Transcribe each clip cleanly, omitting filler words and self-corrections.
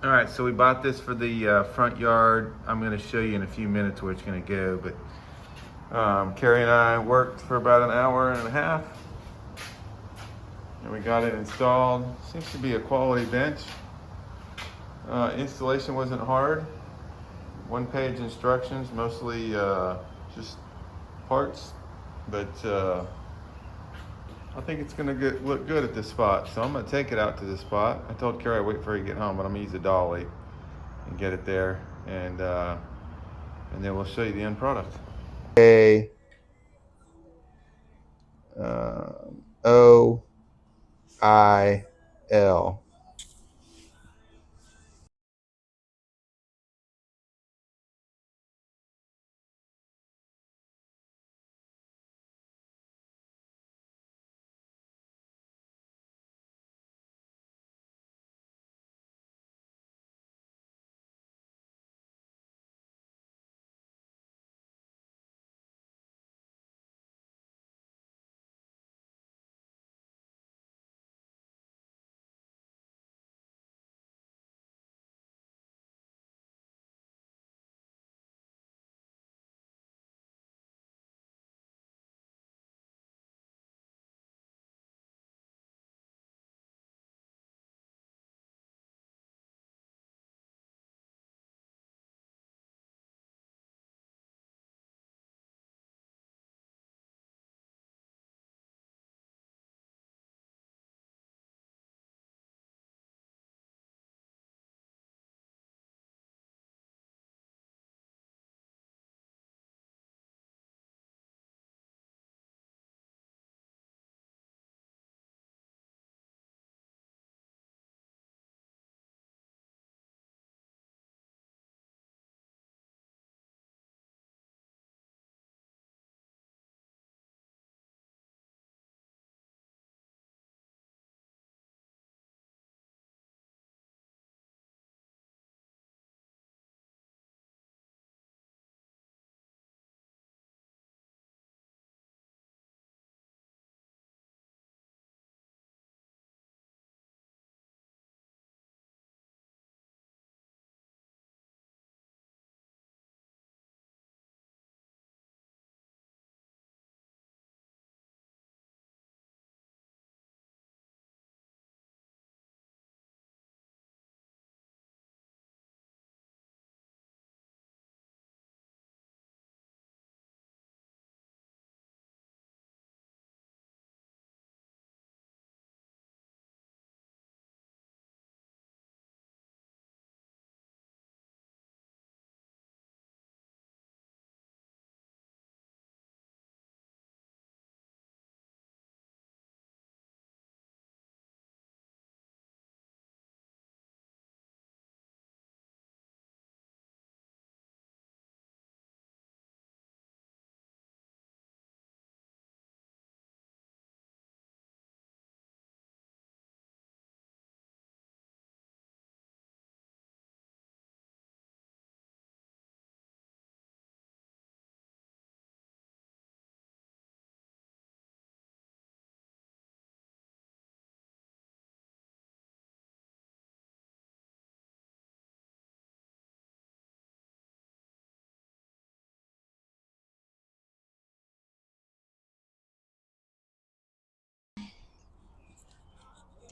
All right, so we bought this for the front yard. I'm going to show you in a few minutes where it's going to go, but Kerry and I worked for about an hour and a half, and we got it installed. Seems to be a quality bench. Installation wasn't hard. One-page instructions, mostly just parts, but I think it's gonna look good at this spot. So I'm gonna take it out to this spot. I told Kerry I'd wait for her to get home, but I'm gonna use a dolly and get it there, and then we'll show you the end product. A-O-I-L.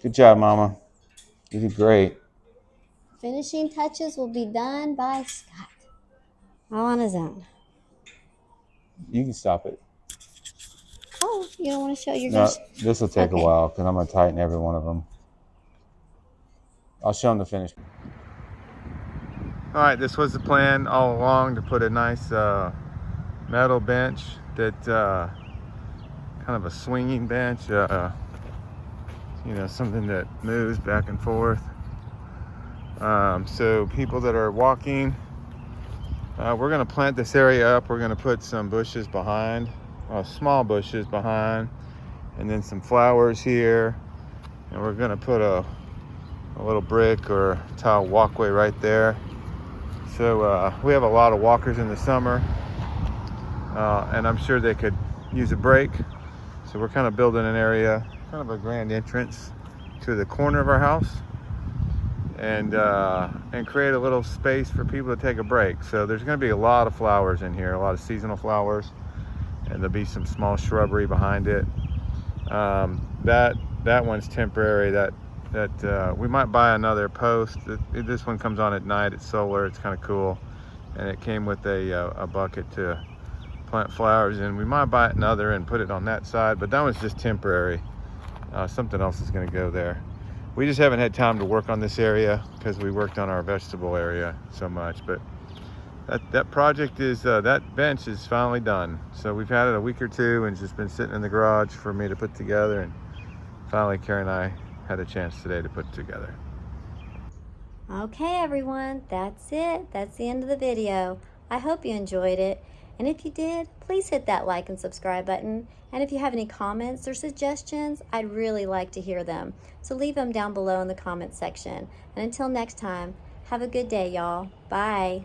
Good job, Mama. You did great. Finishing touches will be done by Scott. All on his own. You can stop it. Oh, you don't want to show? You're No, going to... this will take a while because I'm going to tighten every one of them. I'll show them the finish. All right, this was the plan all along, to put a nice metal bench that kind of a swinging bench, something that moves back and forth. So people that are walking, we're going to plant this area up. We're going to put some bushes behind, small bushes behind, and then some flowers here. And we're going to put a little brick or tile walkway right there. So we have a lot of walkers in the summer, and I'm sure they could use a break. So we're kind of building an area, kind of a grand entrance to the corner of our house. and create a little space for people to take a break. So there's going to be a lot of flowers in here, a lot of seasonal flowers, and there'll be some small shrubbery behind it. That one's temporary. That we might buy another post. This one comes on at night. It's solar. It's kind of cool, and it came with a bucket to plant flowers in. We might buy another and put it on that side, but that one's just temporary. Something else is going to go there. We just haven't had time to work on this area because we worked on our vegetable area so much. But that project is, that bench is finally done. So we've had it a week or two and it's just been sitting in the garage for me to put together. And finally, Kerry and I had a chance today to put it together. Okay, everyone, that's it. That's the end of the video. I hope you enjoyed it. And if you did, please hit that like and subscribe button. And if you have any comments or suggestions, I'd really like to hear them. So leave them down below in the comments section. And until next time, have a good day, y'all. Bye.